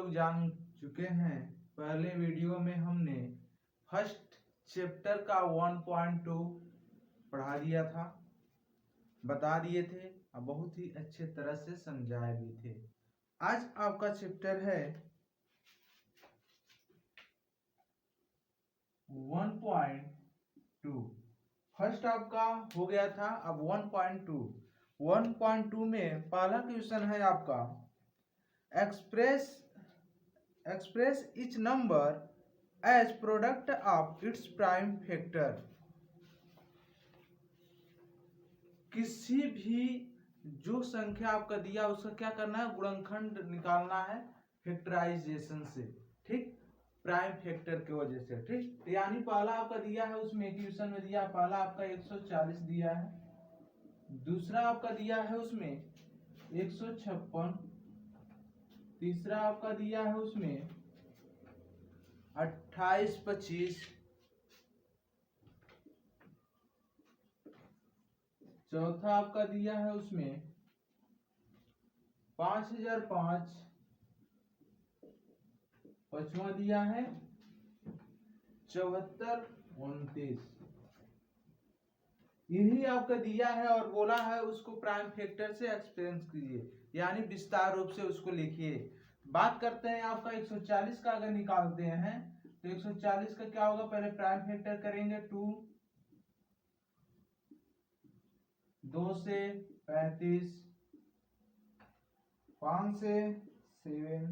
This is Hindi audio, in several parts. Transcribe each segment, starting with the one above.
लोग जान चुके हैं, पहले वीडियो में हमने फर्स्ट चैप्टर का 1.2 पढ़ा दिया था, बता दिए थे और बहुत ही अच्छे तरह से समझाए भी थे। आज आपका चैप्टर है 1.2। फर्स्ट आपका हो गया था, अब 1.2। 1.2 में पहला क्वेश्चन है आपका express each number as product of its prime factor. किसी भी जो संख्या आपका दिया उसका क्या करना है, गुणनखंड निकालना है फैक्टराइजेशन से, ठीक, प्राइम फैक्टर की वजह से, ठीक। यानी पहला आपका दिया है, उसमें क्वेश्चन में दिया पहला आपका 140 दिया है, दूसरा आपका दिया है उसमें 156, तीसरा आपका दिया है उसमें 2825, चौथा आपका दिया है उसमें 5005, पांचवा दिया है 7429। यही आपका दिया है और बोला है उसको प्राइम फैक्टर से एक्सपेंस कीजिए, यानी विस्तार रूप से उसको लिखिए। बात करते हैं आपका 140 का अगर निकालते हैं तो 140 का क्या होगा, पहले प्राइम फैक्टर करेंगे 2, 2 से 35, 5 से 7,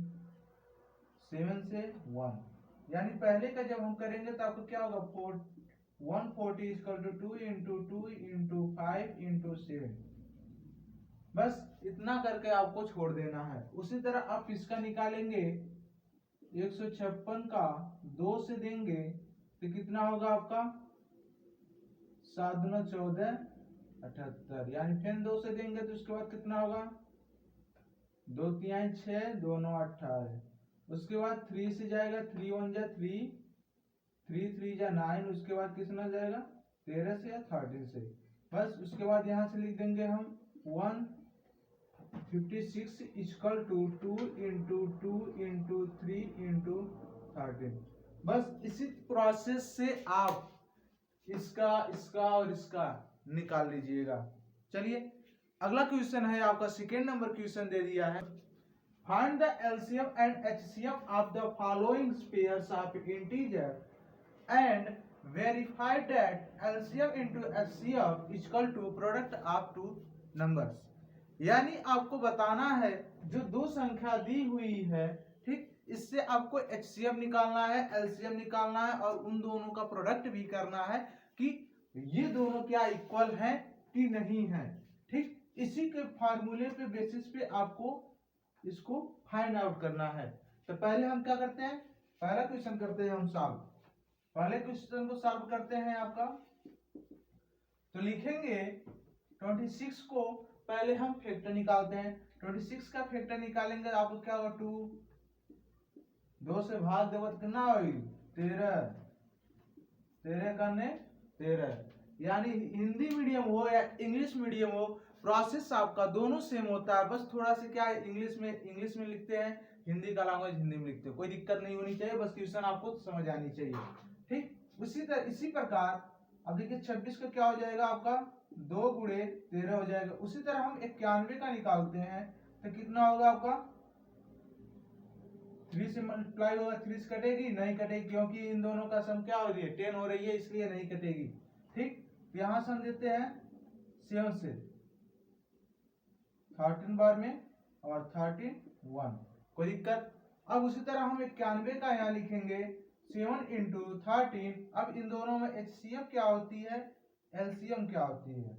7 से 1, यानी पहले का जब हम करेंगे तो आपको क्या होगा 140 equal to 2 into 2 into 5 into 7। बस इतना करके आपको छोड़ देना है। उसी तरह आप इसका निकालेंगे 156 का 2 से देंगे तो कितना होगा आपका 7 दूना 14 78, यानी फिर 2 से देंगे तो उसके बाद कितना होगा 2 3 6 2 9 18। उसके बाद 3 से जाएगा 3 1 जा 3, 3 3 जा 9, उसके बाद कितना जाएगा 13 से या 13 से। बस उसके बाद यहाँ से लिख देंगे हम 156 equal to 2 into 2 into 3 into 13। बस इसी प्रोसेस से आप इसका इसका और इसका निकाल लीजिएगा। चलिए अगला क्वेश्चन है आपका, सेकेंड नंबर क्वेश्चन दे दिया है, find the LCM and HCF of the following pairs of integer and verify that LCM into HCF equal to product of two numbers। यानी आपको बताना है जो दो संख्या दी हुई है, ठीक, इससे आपको HCF निकालना है, LCM निकालना है और उन दोनों का प्रोडक्ट भी करना है कि ये दोनों क्या इक्वल हैं कि नहीं है, ठीक। इसी के फार्मूले पे बेसिस पे आपको इसको फाइंड आउट करना है। तो पहले हम क्या करते हैं, पहला क्वेश्चन करते हैं हम सॉल्व। पहले क्वेश्चन को सॉल्व करते हैं आपका, तो लिखेंगे 26 को पहले हम फैक्टर निकालते हैं। 26 का फैक्टर निकालेंगे आपको क्या होगा 2 से भाग देव कितना होगी 13, 13 करने 13। यानी हिंदी मीडियम हो या इंग्लिश मीडियम हो, प्रोसेस आपका दोनों सेम होता है, बस थोड़ा सा क्या इंग्लिश में लिखते हैं, हिंदी का लैंग्वेज हिंदी में लिखते हैं, कोई दिक्कत नहीं होनी चाहिए, बस क्वेश्चन आपको समझ आनी चाहिए, ठीक। इसी प्रकार अब देखिए 26 का क्या हो जाएगा आपका 2 गुणे 13 हो जाएगा। उसी तरह हम 91 का निकालते हैं तो कितना होगा आपका 3 से मल्टीप्लाई होगा, 3 से कटेगी नहीं कटेगी, क्योंकि इन दोनों का सम क्या हो रही है 10 हो रही है, इसलिए नहीं कटेगी, ठीक। यहां से हम देते हैं 7 से 13 बार में और 31, कोई दिक्कत। अब उसी तरह हम 91 का यहाँ लिखेंगे 7 इंटू 13। अब इन दोनों में HCF क्या होती है, LCM क्या होती है।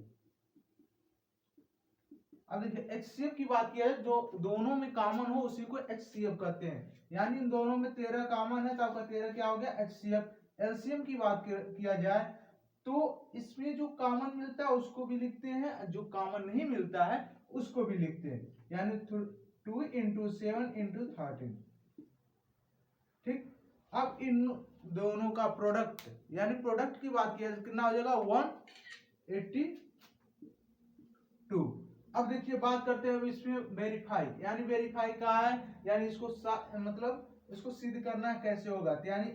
अब देखिए HCF की बात किया है, जो दोनों में कॉमन हो उसी को HCF कहते हैं, यानी इन दोनों में 13 कॉमन है तो आपका 13 क्या हो गया HCF। LCM की बात किया जाए तो इसमें जो कॉमन मिलता है उसको भी लिखते हैं, जो कॉमन नहीं मिलता है उसको भी लिखते हैं, यानी 2 इंटू 7 इंटू 13, ठीक। अब इन दोनों का प्रोडक्ट, यानी प्रोडक्ट की बात किया कितना हो जाएगा 182। अब देखिए बात करते हैं इसमें वेरीफाई, यानी वेरीफाई का है, यानी इसको मतलब इसको सिद्ध करना कैसे होगा, तो यानी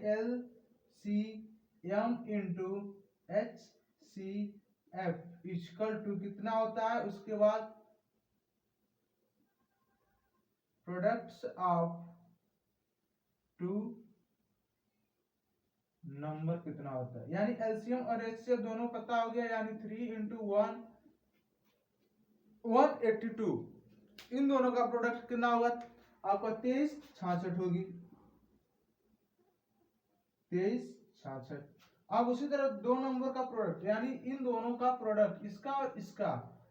LCM into HCF equal to कितना होता है, उसके बाद प्रोडक्ट्स ऑफ टू नंबर कितना होता है, यानी एलसीएम और एचसीएफ दोनों पता हो गया, यानी 3 इंटू 1 182, इन दोनों का प्रोडक्ट कितना होगा आपका 2366 होगी, 2366। अब उसी तरह दो नंबर का प्रोडक्ट, यानी इन दोनों का प्रोडक्ट इसका और इसका,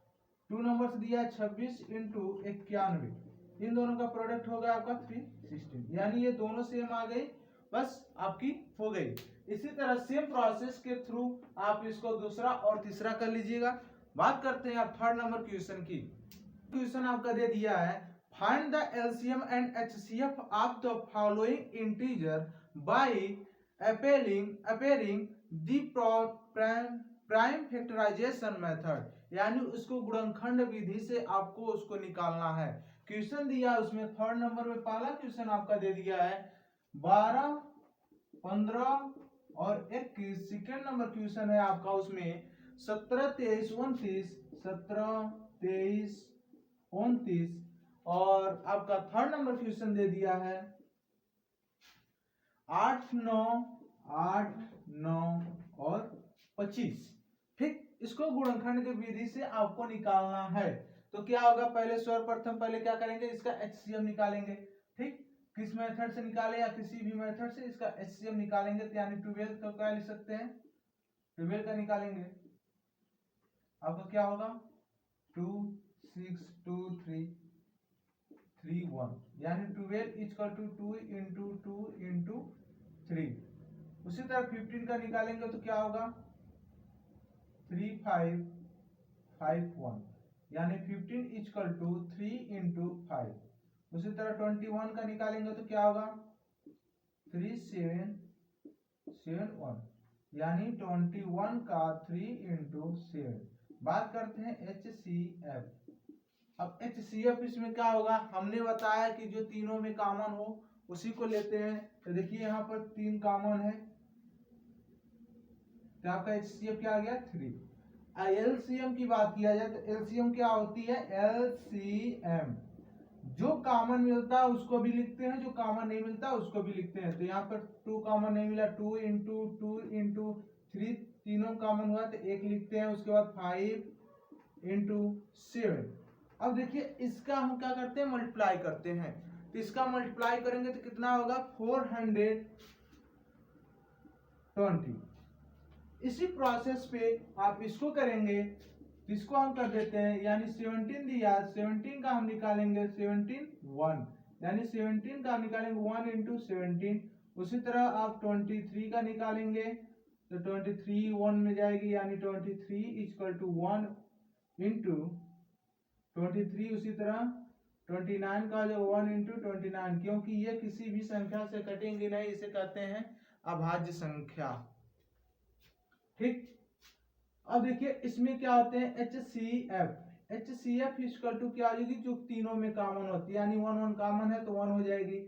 टू नंबर दिया 26 इंटू 91, इन दोनों का प्रोडक्ट होगा आपका 316, यानी ये दोनों सेम आ गई, बस आपकी हो गई। इसी तरह सेम प्रोसेस के थ्रू आप इसको दूसरा और तीसरा कर लीजिएगा। बात करते हैं आप थर्ड नंबर क्वेश्चन की। क्वेश्चन आपका दे दिया है, find the LCM and HCF of the following integer by appearing the prime factorisation method, यानी उसको गुणनखंड विधि से आपको उसको निकालना है। क्वेश्चन दिया उसमें थर्ड नंबर में पहला क्वेश्चन आपका दे दिया है 12, 15 और 21। सेकेंड नंबर क्वेश्चन है आपका उसमें 17, 23, 29, 17, 23, 29 और आपका थर्ड नंबर क्वेश्चन दे दिया है 8, 9, 8, 9 और 25। ठीक, इसको गुणनखंड की विधि से आपको निकालना है। तो क्या होगा, पहले सर्वप्रथम पहले क्या करेंगे, इसका एचसीएम निकालेंगे। ठीक, किस मेथड से निकाले या किसी भी मेथड से इसका एचसीएम निकालेंगे, तो यानी 12 का क्या लिख सकते हैं, 12 का निकालेंगे, आपका क्या होगा 2, 6, 2, 3, 3, 1, यानी 12 इक्वल टू 2 इंटू 2 इंटू 3। उसी तरह 15 का निकालेंगे तो क्या होगा 3, 5, 5, 1, यानी 15 इक्वल टू 3 इंटू 5। उसी तरह 21 का निकालेंगे तो क्या होगा 3, 7, 7, 1, यानी 21 का 3 इंटू 7। बात करते हैं HCF। अब HCF इसमें क्या होगा, हमने बताया कि जो तीनों में कॉमन हो उसी को लेते हैं। तो देखिए यहाँ पर 3 कॉमन है, तो आपका HCF क्या आ गया 3। LCM की बात किया जाए तो LCM क्या होती है, LCM जो कॉमन मिलता है उसको भी लिखते हैं, जो कॉमन नहीं मिलता उसको भी लिखते हैं। तो यहाँ पर 2 कॉमन नहीं मिला, 2 इंटू 2 इंटू 3 तीनों कॉमन हुआ तो 1 लिखते हैं। उसके बाद 5 इंटू 7। अब देखिए इसका हम क्या करते हैं, मल्टीप्लाई करते हैं। तो इसका मल्टीप्लाई करेंगे तो कितना होगा 420। इसी प्रोसेस पे आप इसको करेंगे, इसको हम कर देते हैं, यानी 17 दिया, 17 का हम निकालेंगे 17 1, यानी 17 का निकालेंगे 1 इंटू 17। उसी तरह आप 23 का निकालेंगे तो 23 1 में जाएगी, यानी 23 इक्वल टू 1 इंटू 23। उसी तरह 29 का जो 1 इंटू 29, क्योंकि ये किसी भी संख्या से कटेंगे नहीं, इसे कहते हैं अभाज्य संख्या। ठीक, अब देखिए इसमें क्या होते हैं HCF इक्वल टू क्या होगी, जो तीनों में कॉमन होती है, यानी 1 1 कॉमन है तो 1 हो जाएगी।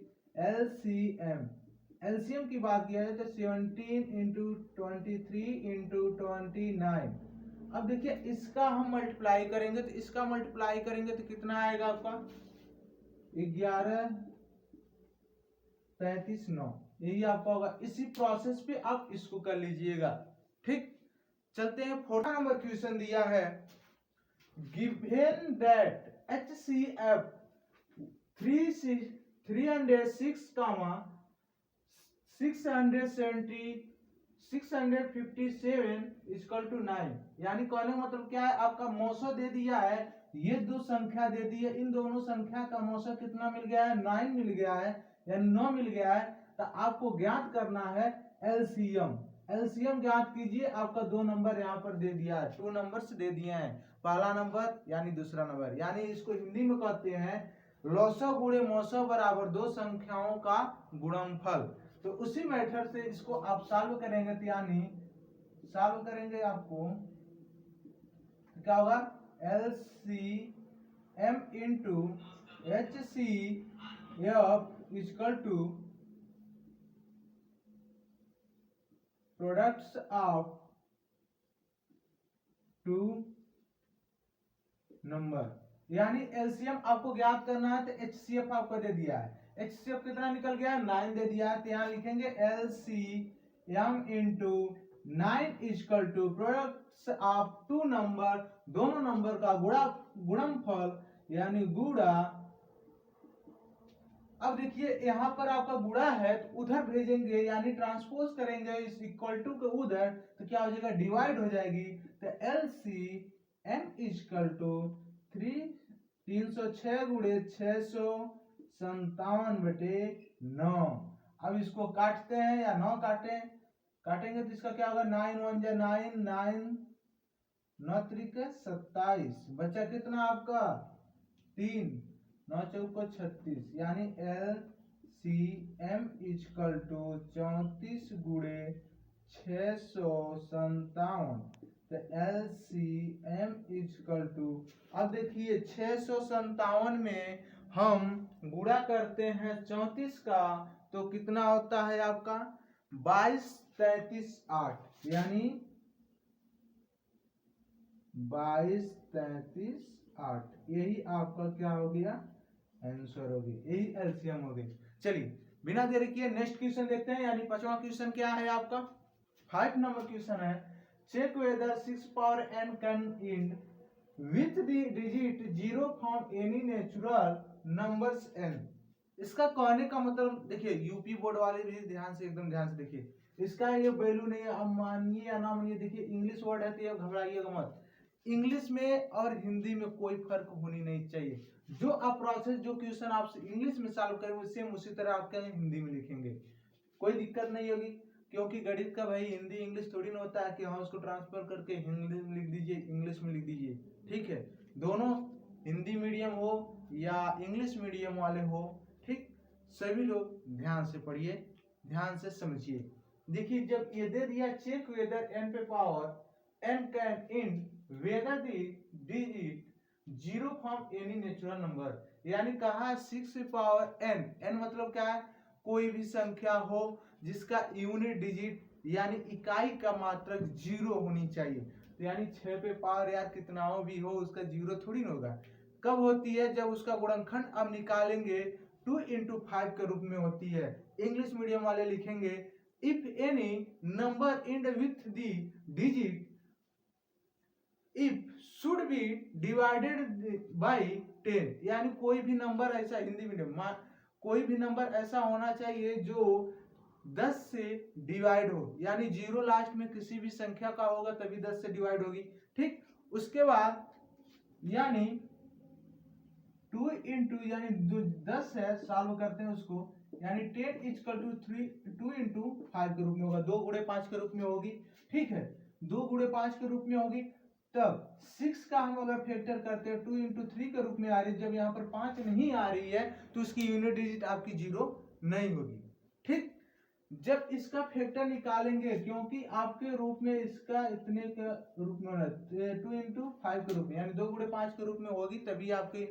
LCM की बात किया जाए तो 17 इंटू 23 इंटू 29। अब देखिए इसका हम मल्टीप्लाई करेंगे, तो इसका मल्टीप्लाई करेंगे तो कितना आएगा आपका 11 35 9, यही आपका होगा। इसी प्रोसेस पे आप इसको कर लीजिएगा। ठीक, चलते हैं फोर्थ नंबर क्वेश्चन दिया है, given that HCF 306, 657 equal to 9, यानी कहने का मतलब क्या है, आपका मौसो दे दिया है, ये दो संख्या दे दी है, इन दोनों संख्या का मौसो कितना मिल गया है 9 मिल गया है, यानी 9 मिल गया है। तो आपको ज्ञात करना है एलसीएम ज्ञात कीजिए। आपका 2 नंबर यहाँ पर दे दिया है, 2 नंबर्स दे दिए हैं, पहला नंबर यानी दूसरा नंबर, यानी इसको हिंदी में कहते हैं लौसो गुणे मौसो बराबर दो संख्याओं का गुणनफल। तो उसी मेथड से इसको आप सॉल्व करेंगे, तो यानी सॉल्व करेंगे आपको तो क्या होगा LCM m into H C F equal to products of two number, यानी एलसीएम आपको ज्ञात करना है। तो एचसीएफ आपको दे दिया है, एचसीएफ कितना निकल गया, 9 दे दिया है। तो यहाँ लिखेंगे LCM into 9 equal to products of two number, दोनों नंबर का गुणनफल यानी गुणा। अब देखिए यहाँ पर आपका गुणा है तो उधर भेजेंगे यानी ट्रांसपोज करेंगे इस इक्वल टू के उधर, तो क्या हो जाएगा, डिवाइड हो जाएगी। तो एलसीएम इजकल टू 306 गुणे 657/9। अब इसको काटते हैं या 9 काटेंगे तो इसका क्या होगा, 9 1 जा 9, 9 9 3 27, बचा कितना आपका 3, 9 चौको 36, यानी LCM इजकल टू 34 गुणे 657। तो LCM इजकल टू, अब देखिए 657 में हम गुणा करते हैं 34 का तो कितना होता है आपका 22 33 8, यानी 22 33 8, यही आपका क्या हो गया, आंसर हो गया, यही एलसीएम हो गई। चलिए बिना देरी किए नेक्स्ट क्वेश्चन देखते हैं, यानी 5वां क्वेश्चन क्या है आपका, 5 नंबर क्वेश्चन है, check whether 6 power n can end with the digit 0 from any natural numbers n। इसका कहने का मतलब देखिए, यूपी बोर्ड वाले भी ध्यान से, एकदम ध्यान से देखिए, इसका ये वैल्यू नहीं है, अब मानिए या ना मानिए, देखिए इंग्लिश वर्ड है तो ये घबराइएगा मत, इंग्लिश में और हिंदी में कोई फर्क होनी नहीं चाहिए। जो आप प्रोसेस, जो क्वेश्चन आप इंग्लिश में सॉल्व करेंगे सेम उसी तरह आपके हिंदी में लिखेंगे, कोई दिक्कत नहीं होगी, क्योंकि गणित का भाई हिंदी इंग्लिश थोड़ी ना होता है कि हाँ उसको ट्रांसफर करके हिंदी में लिख दीजिए, इंग्लिश में लिख दीजिए, ठीक है। दोनों हिंदी मीडियम हो या इंग्लिश मीडियम वाले हो, ठीक, सभी लोग ध्यान से पढ़िए, ध्यान से समझिए। देखिए जब ये दे दिया चेक वेदर n पे power n can in weather the digit 0 from any natural number, यानी कहा 6 पावर n, n मतलब क्या है, कोई भी संख्या हो जिसका यूनिट डिजिट यानी इकाई का मात्रक 0 होनी चाहिए। तो यानी 6 पे पावर यार कितना हो भी हो उसका 0 थोड़ी ना होगा, कब होती है, जब उसका गुणनखंड अब निकालेंगे 2 into 5 के रूप में होती है। इंग्लिश मीडियम वाले लिखेंगे if any number and with the digit if should be divided by 10, यानी कोई भी नंबर ऐसा, हिंदी मीडियम, कोई भी नंबर ऐसा होना चाहिए जो 10 से डिवाइड हो, यानी 0 लास्ट में किसी भी संख्या का होगा तभी 10 से डिवाइड होगी, ठीक। उसके बाद यानी 2 into यानी 10 है, सॉल्व करते हैं उसको, यानी 10 इजकल टू 2 into 5 के रूप में होगा, 2 गुणे 5 के रूप में होगी, ठीक है, 2 गुणे 5 के रूप में होगी। तब 6 का हम अगर फैक्टर करते हैं 2 into 3 के रूप में आ रही है, जब यहाँ पर 5 नहीं आ रही है तो उसकी यूनिट डिजिट आपकी 0 नहीं होगी, ठीक। जब इसका फैक्टर निकालेंगे, क्योंकि आपके रूप में इसका इतने के रूप में होना 2 into 5 के रूप में, यानी 2 गुणे 5 के रूप में होगी तभी आपके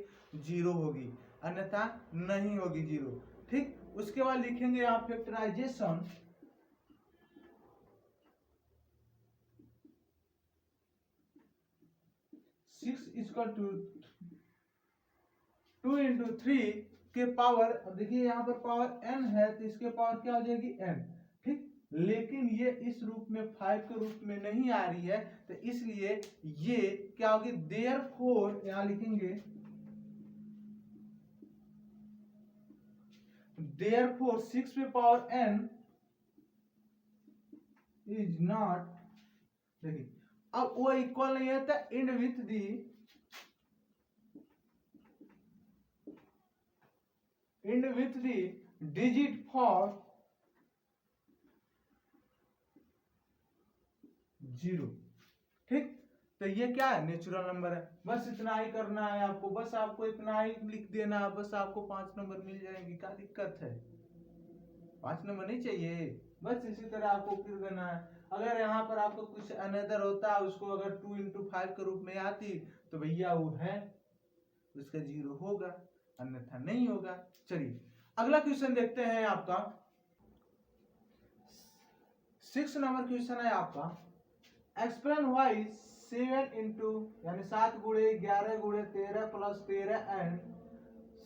0 होगी, अन्यथा नहीं होगी 0, ठीक। उसके बाद लिखेंगे आप factorisation, six equal to 2 into 3 के पावर, अब देखिए यहाँ पर पावर n है तो इसके पावर क्या हो जाएगी n, ठीक। लेकिन ये इस रूप में 5 के रूप में नहीं आ रही है, तो इसलिए ये क्या होगी, देयरफॉर, यहाँ लिखेंगे देयरफॉर 6 पे पावर n इज नॉट, देखिए अब वो इक्वल नहीं है तो and with the digit for 0, ठीक। तो ये क्या है, नेचुरल नंबर है, बस इतना ही करना है आपको, बस आपको इतना ही लिख देना है, बस आपको 5 नंबर मिल जाएंगे, क्या दिक्कत है, 5 नंबर नहीं चाहिए, बस इसी तरह आपको फिर देना है। अगर यहाँ पर आपको कुछ अनदर होता, उसको अगर 2 into 5 के रूप में आती तो भैया वो है उसका 0 होगा, अन्यथा नहीं होगा। चलिए अगला क्वेश्चन देखते हैं आपका 6 नंबर क्वेश्चन है आपका, एक्सप्लेन व्हाई 7 इंटू यानी 7 गुणे 11 गुणे 13 प्लस 13 एंड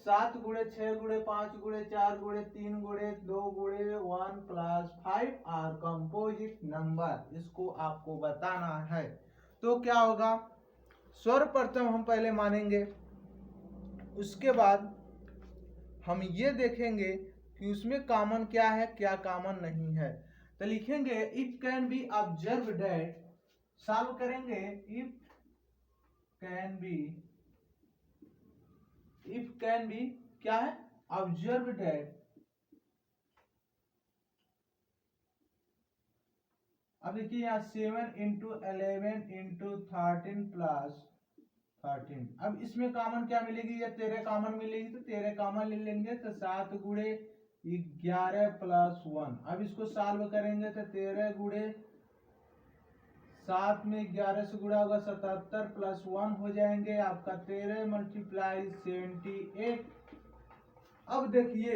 7 गुणे 6 गुणे 5 गुणे 4 गुणे 3 गुणे 2 गुणे 1 प्लस 5 आर कंपोजिट नंबर। इसको आपको बताना है। तो क्या होगा, सर्वप्रथम हम पहले मानेंगे, उसके बाद हम ये देखेंगे कि उसमें कॉमन क्या है क्या कॉमन नहीं है। तो लिखेंगे if can be observe that, solve करेंगे इफ कैन बी क्या है, ऑब्जर्व दैट। अब देखिए यहाँ 7 इंटू 11 इंटू 13 प्लस 13। अब इसमें कॉमन क्या मिलेगी, या 13 कॉमन मिलेगी, तो 13 कॉमन ले लेंगे तो 7 गुणे 11 प्लस 1। अब इसको सॉल्व करेंगे तो 13 गुणे 7 में 11 से गुणा होगा 77 प्लस 1 हो जाएंगे आपका 13 मल्टीप्लाई 78। अब देखिए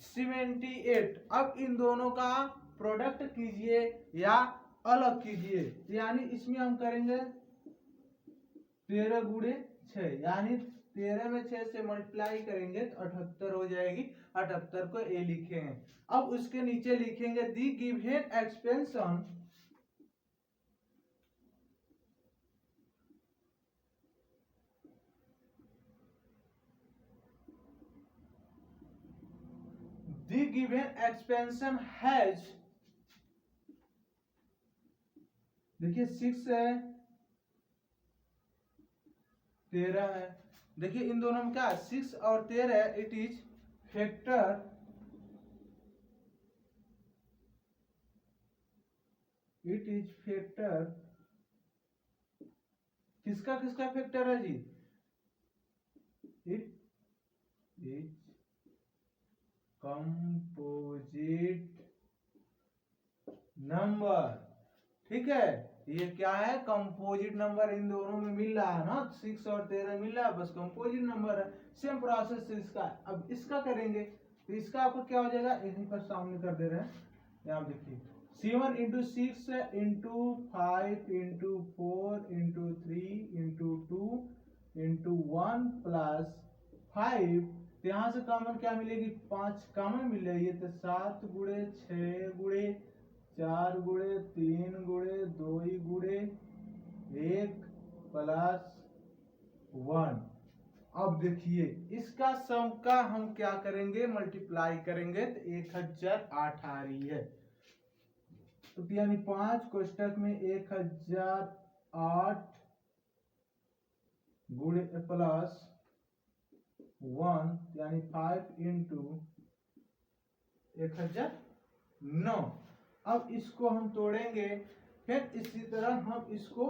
78, अब इन दोनों का प्रोडक्ट कीजिए या अलग कीजिए, यानी इसमें हम करेंगे 13 गुणे 6, यानी 13 में 6 से मल्टीप्लाई करेंगे तो 78 हो जाएगी। 78 को ए लिखे हैं। अब उसके नीचे लिखेंगे the given expansion the given expansion has, देखिए 6 है 13 है, देखिए इन दोनों में क्या 6 और 13 है, इट इज फैक्टर किसका किसका फैक्टर है जी, इट इज कंपोजिट नंबर। ठीक है, ये क्या है, कंपोजिट नंबर इन दोनों में मिल रहा है ना, 6 और 13 मिल रहा है, बस कंपोजिट नंबर है। सेम प्रोसेस इसका, अब इसका करेंगे तो इसका आपको क्या हो जाएगा, यहीं पर सामने कर दे रहे हैं, यहाँ देखिए 7 into 6 into 5 into 4 into 3 into 2 into 1 plus 5। तो यहाँ से कॉमन क्या मिलेगी, 5 कॉमन मिल रही है, तो 7 गुणे 6 गुणे 4 गुणे 3 गुणे 2 गुणे 1 प्लस 1। अब देखिए इसका सम का हम क्या करेंगे, मल्टीप्लाई करेंगे तो 1008 आ रही है। तो यानी 5 कोष्टक में 1008 गुणे प्लस 1 यानी 5 इंटू 1009। अब इसको हम तोड़ेंगे, फिर इसी तरह हम इसको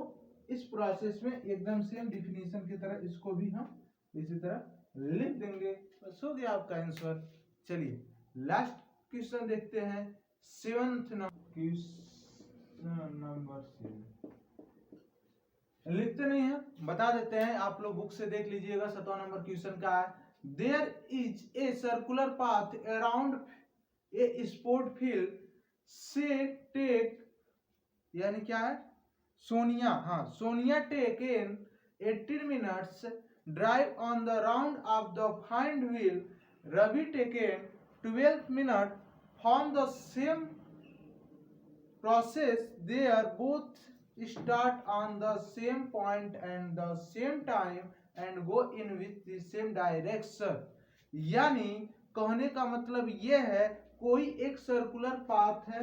इस प्रोसेस में एकदम सेम डिफिनीशन की तरह इसको भी हम इसी तरह लिख देंगे, बस हो गया आपका आंसर। चलिए लास्ट क्वेश्चन देखते हैं, 7th नंबर से लिखते नहीं है, बता देते हैं, आप लोग बुक से देख लीजिएगा। 7वां नंबर क्वेश्चन का है, there is a circular path around a sport field से टेक, यानी क्या है, सोनिया, हाँ Sonia take in 18 minutes drive on the round of the find wheel, Ravi taken 12 minute from the same process, they are both start on the same point and the same time and go in with the same direction। यानी कहने का मतलब यह है, कोई एक सर्कुलर पाथ है,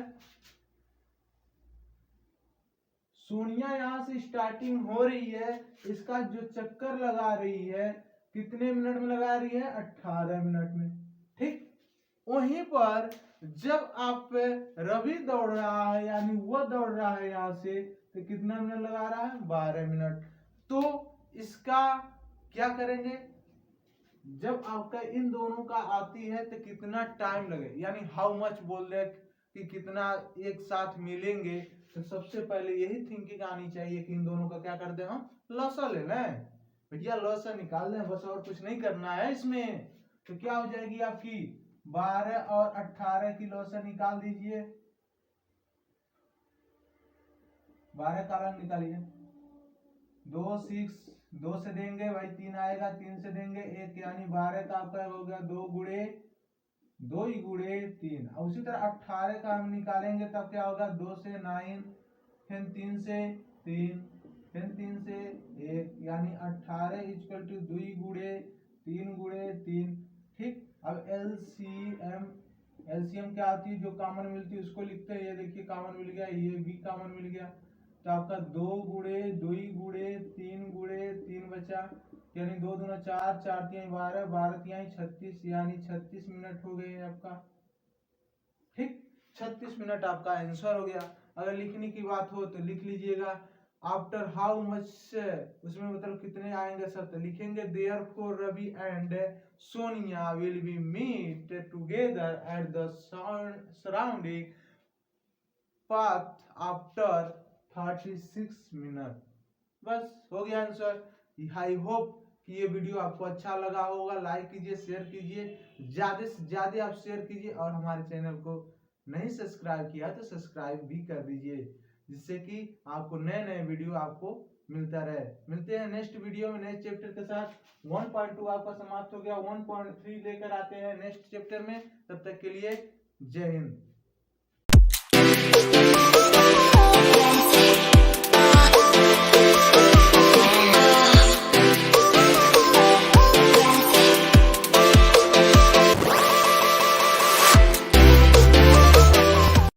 सोनिया यहां से स्टार्टिंग हो रही है, इसका जो चक्कर लगा रही है कितने मिनट में लगा रही है, 18 मिनट में। ठीक, वहीं पर जब आप रवि दौड़ रहा है, यानी वो दौड़ रहा है यहां से, तो कितना मिनट लगा रहा है, 12 मिनट। तो इसका क्या करेंगे, जब आपका इन दोनों का आती है तो कितना टाइम लगे, यानी हाउ मच बोल रहे कि कितना एक साथ मिलेंगे, तो सबसे पहले यही थिंकिंग आनी चाहिए कि इन दोनों का क्या कर दे, हम लसा ले लें। भैया लॉस निकाल दें बस, और कुछ नहीं करना है इसमें। तो क्या हो जाएगी आपकी 12 और 18 की लॉस निकाल दीजिए। 12 का लॉस निकालिए। 2 से देंगे भाई 3 आएगा, 3 से देंगे 1, यानी 12 का आपका हो गया 2 गुणे 2 ही गुणे 3। उसी तरह 18 का हम निकालेंगे तब क्या होगा 2 से 9, फिर 3 से 3, फिर 3 से 1, यानी 18 इक्वल टू 2 गुणे 3 गुणे 3। ठीक, अब एलसीएम क्या आती है, जो कॉमन मिलती है उसको लिखते हैं। ये देखिए कॉमन मिल गया, ये भी कॉमन मिल गया, तो आपका 2 गुणे 2 गुणे 3 बचा, यानी 2 दूना 4, 4 3 12, 12 3 36, यानी 36 मिनट हो गए आपका। ठीक, 36 मिनट आपका आंसर हो गया। अगर लिखने की बात हो तो लिख लीजिएगा आफ्टर हाउ मच, उसमें मतलब कितने आएंगे सब, तो लिखेंगे therefore Ravi and Sonia will be meet together at the surrounding path after 36 minute. बस हो गया आंसर। आई होप कि ये वीडियो आपको अच्छा लगा होगा। लाइक कीजिए, शेयर कीजिए, ज्यादा से ज्यादा आप शेयर कीजिए, और हमारे चैनल को नहीं सब्सक्राइब किया तो सब्सक्राइब भी कर दीजिए, जिससे कि आपको नए नए वीडियो आपको मिलता रहे। मिलते हैं नेक्स्ट वीडियो में नेक्स्ट चैप्टर के साथ। 1.2 आपका समाप्त हो गया, 1.3 लेकर आते हैं नेक्स्ट चैप्टर में। तब तक के लिए जय हिंद।